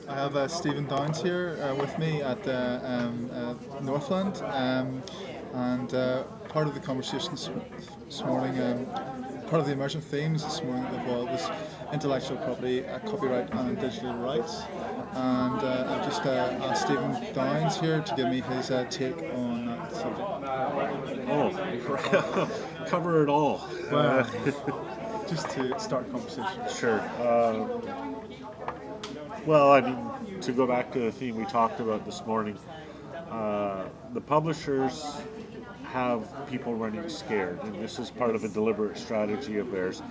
I have Stephen Downs here with me at Northland, and part of the conversation this morning, part of the emergent themes this morning was intellectual property, copyright and digital rights. And I've just asked Stephen Downs here to give me his take on that subject. Oh, cover it all. Well, just to start a conversation. Sure. Well, I mean, to go back to the theme we talked about this morning, the publishers have people running scared, and this is part of a deliberate strategy of theirs,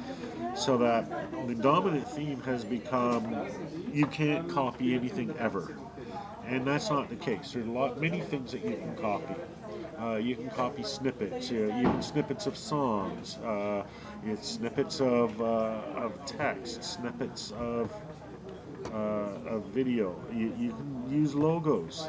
so that the dominant theme has become you can't copy anything ever. And that's not the case. There are many things that you can copy. You can copy snippets, even snippets of songs, snippets of text, snippets of video. You can use logos.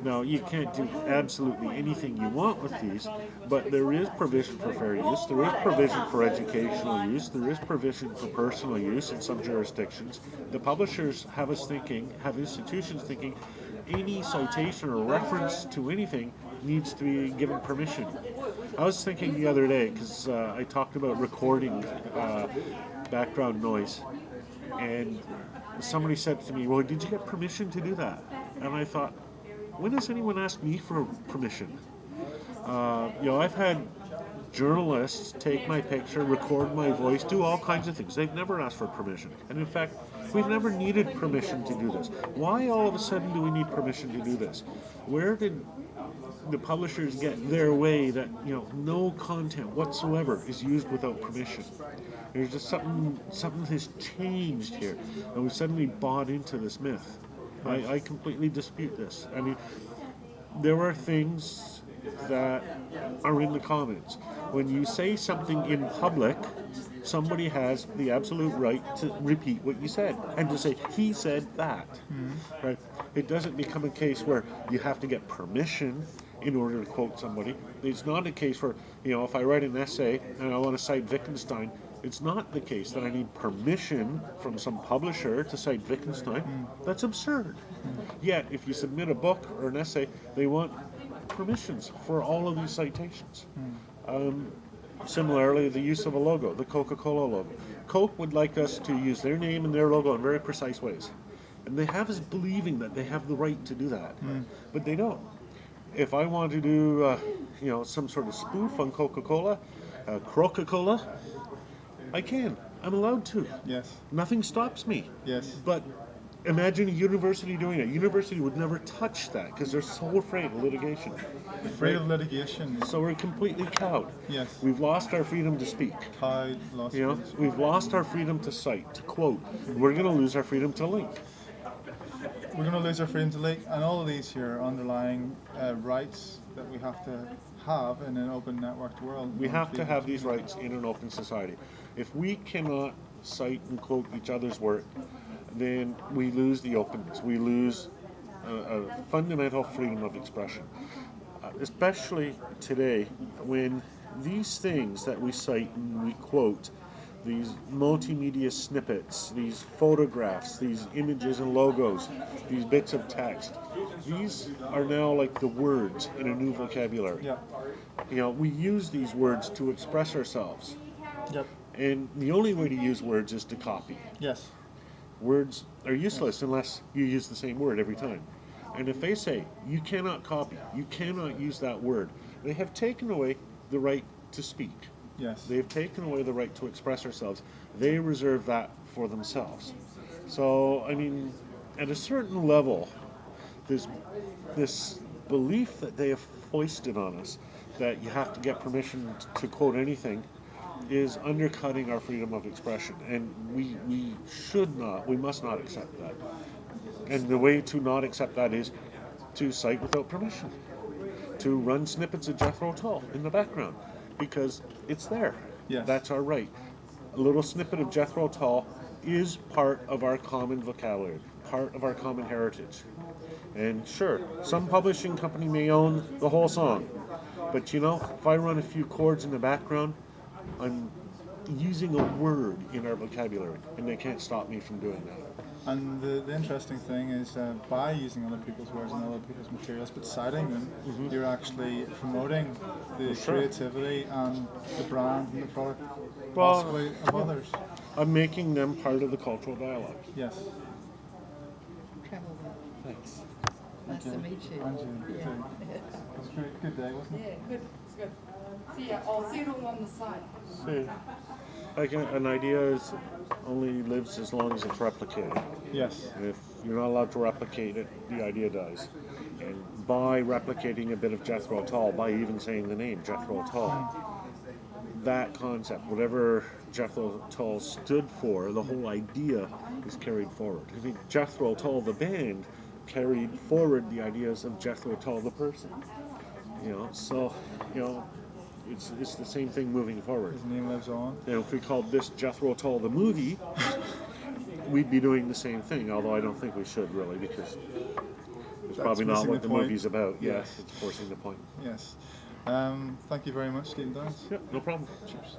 Now, you can't do absolutely anything you want with these, but there is provision for fair use, there is provision for educational use, there is provision for personal use in some jurisdictions. The publishers have institutions thinking, any citation or reference to anything needs to be given permission. I was thinking the other day, because I talked about recording background noise, and somebody said to me, well, did you get permission to do that? And I thought, when has anyone asked me for permission? I've had journalists take my picture, record my voice, do all kinds of things. They've never asked for permission. And in fact, we've never needed permission to do this. Why all of a sudden do we need permission to do this? Where did the publishers get their way that no content whatsoever is used without permission? There's just something has changed here, and we've suddenly bought into this myth. I completely dispute this. I mean, there are things that are in the comments. When you say something in public, somebody has the absolute right to repeat what you said and to say, he said that. Mm-hmm. Right? It doesn't become a case where you have to get permission in order to quote somebody. It's not a case where, if I write an essay and I want to cite Wittgenstein, it's not the case that I need permission from some publisher to cite Wittgenstein. That's absurd. Yet, if you submit a book or an essay, they want permissions for all of these citations. Similarly, the use of a logo, the Coca-Cola logo. Coke would like us to use their name and their logo in very precise ways. And they have us believing that they have the right to do that. But they don't. If I want to do, some sort of spoof on Coca-Cola, Croca-Cola, I can. I'm allowed to. Yes. Nothing stops me. Yes. But imagine a university doing it. University would never touch that because they're so afraid of litigation. Afraid of litigation. So we're completely cowed. Yes. We've lost our freedom to speak. We've lost our freedom to cite, to quote. We're going to lose our freedom to link. We're going to lose our freedom to link, and all of these here are underlying rights that we have to have in an open networked world. We have to have these rights in an open society. If we cannot cite and quote each other's work, then we lose the openness. We lose a fundamental freedom of expression. Especially today, when these things that we cite and we quote, these multimedia snippets, these photographs, these images and logos, these bits of text, these are now like the words in a new vocabulary. Yeah. We use these words to express ourselves. Yep. And the only way to use words is to copy. Yes. Words are useless unless you use the same word every time. And if they say, you cannot copy, you cannot use that word, they have taken away the right to speak. Yes. They've taken away the right to express ourselves. They reserve that for themselves. So, I mean, at a certain level, this belief that they have foisted on us, that you have to get permission to quote anything, is undercutting our freedom of expression. And we must not accept that. And the way to not accept that is to cite without permission, to run snippets of Jethro Tull in the background, because it's there. Yes. That's our right. A little snippet of Jethro Tull is part of our common vocabulary, part of our common heritage. And sure, some publishing company may own the whole song, but if I run a few chords in the background, I'm using a word in our vocabulary, and they can't stop me from doing that. And the interesting thing is, by using other people's words and other people's materials, but citing them, you're actually promoting the Sure. creativity and the brand and the product Well, possibly of others. I'm making them part of the cultural dialogue. Yes. Travel well. Thanks. Nice to meet you. And you. Yeah. Too. It was a great, good day, wasn't it? Yeah, good. It's good. See ya. I'll see you on the side. See, like an idea is only lives as long as it's replicated. Yes. And if you're not allowed to replicate it, the idea dies. And by replicating a bit of Jethro Tull, by even saying the name Jethro Tull, that concept, whatever Jethro Tull stood for, the whole idea is carried forward. I think Jethro Tull, the band, carried forward the ideas of Jethro Tull, the person. So, it's the same thing moving forward. His name lives on. If we called this Jethro Tull the movie, we'd be doing the same thing, although I don't think we should really, because it's probably not missing what the the point. movie's about. Yes. Yes, it's forcing the point. Yes. Thank you very much, Stephen Downs. Yeah, no problem. Cheers.